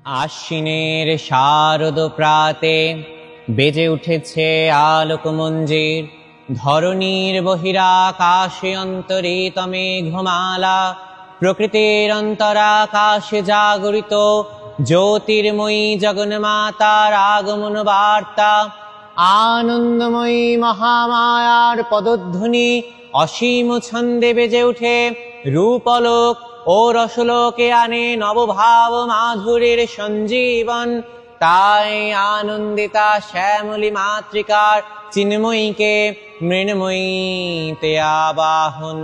আশ্বিনের শারদ প্রাতে বেজে উঠেছে আলোক মঞ্জির। ধরণীর বহিরাকাশে অন্তরিত মেঘমালা, প্রকৃতির অন্তরাকাশে জাগরিত জ্যোতির্ময়ী জগন্মাতার আগমন বার্তা। আনন্দময়ী মহামায়ার পদধ্বনি অসীম ছন্দে বেজে উঠে রূপলোক ও রসলোকে আনে নবভাব মাধুরীর সঞ্জীবন। তাই আনন্দিতা শ্যামলী মাতৃকার চিন্ময়ীকে মৃন্ময়ীতে আবাহন।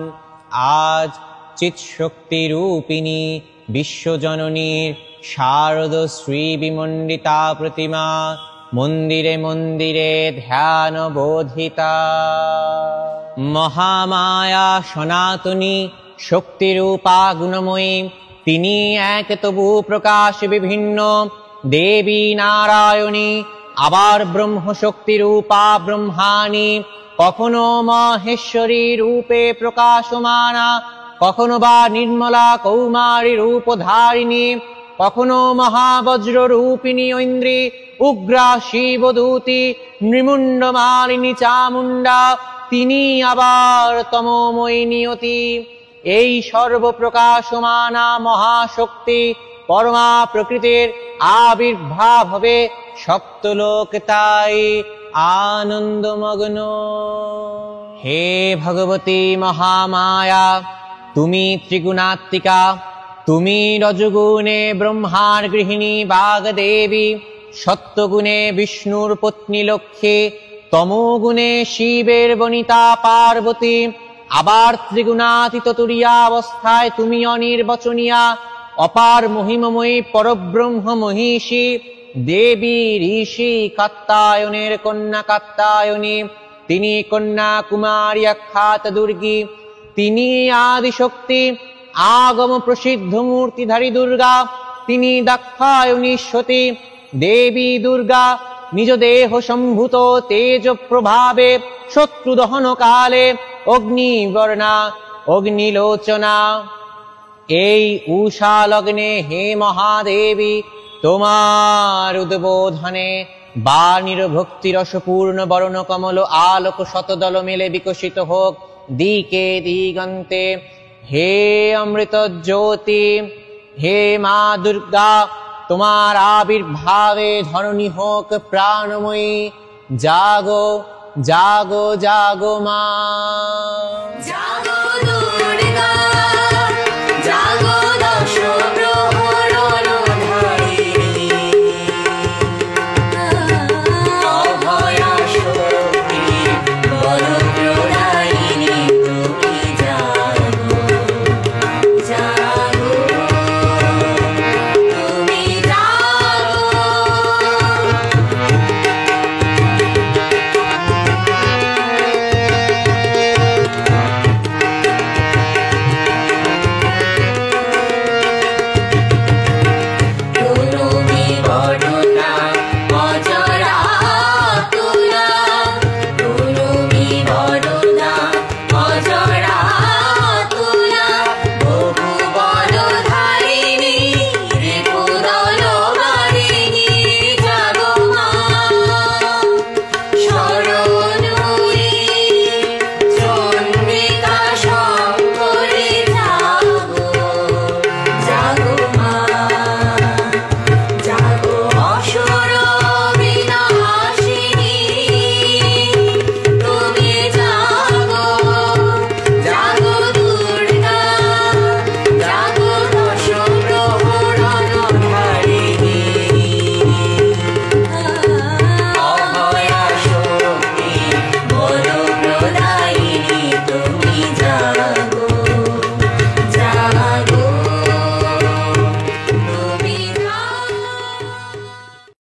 আজ চিৎশক্তি রূপিণী বিশ্বজননীর শারদ শ্রী বিমণ্ডিতা প্রতিমা মন্দিরে মন্দিরে ধ্যান বোধিতা। মহামায়া সনাতনী শক্তিরূপা গুণময়ী, তিনি এক তবু প্রকাশ বিভিন্ন। দেবী নারায়ণী, আবার ব্রহ্মশক্তি রূপা ব্রহ্মাণী, কখনো মহেশ্বরী রূপে প্রকাশমানা, কখনো বা নির্মলা কৌমারী রূপধারিণী, কখনো মহাবজ্র রূপিণী ঐন্দ্রী, উগ্রা শিবদূতি, নৃমুণ্ড মালিনী চামুণ্ডা, তিনি আবার তমোময়ী নিয়তি। এই সর্বপ্রকাশমানা মহাশক্তি পরমা প্রকৃতির আবির্ভাব হবে সপ্তলোক, তাই আনন্দমগ্ন। হে ভগবতী মহামায়া, তুমি ত্রিগুণাত্মিকা। তুমি রজগুণে ব্রহ্মার গৃহিণী বাগদেবী, সত্যগুণে বিষ্ণুর পত্নী লক্ষ্মী, তমোগুণে শিবের বনিতা পার্বতী, আবার ত্রিগুণাতীত তুরীয়াবস্থায় তুমি অনির্বচনীয়া, অপার মহিমময়ী পরব্রহ্ম মহিষী, দেবী ঋষি কাত্যায়নের কন্যা কাত্যায়নী। তিনি কন্যা কুমারী আখ্যাত দুর্গী, তিনি আদিশক্তি আগম প্রসিদ্ধ মূর্তিধারী দুর্গা। তিনি দাক্ষায়ণী সতী দেবী দুর্গা, নিজ দেহ সম্ভূত তেজ প্রভাবে শত্রু দহন কালে অগ্নিবর্ণা অগ্নিলোচনা। এই উষা লগ্নে হে মহাদেবী, তোমার উদ্বোধনে বাণীর ভক্তি রসপূর্ণ বরণ কমল আলোক শতদল মেলে বিকশিত হোক দিকে দিগন্তে। হে অমৃত জ্যোতি, হে মা দুর্গা, তোমার আবির্ভাবে ধরণী হোক প্রাণময়ী। জাগো জাগো জাগো মা।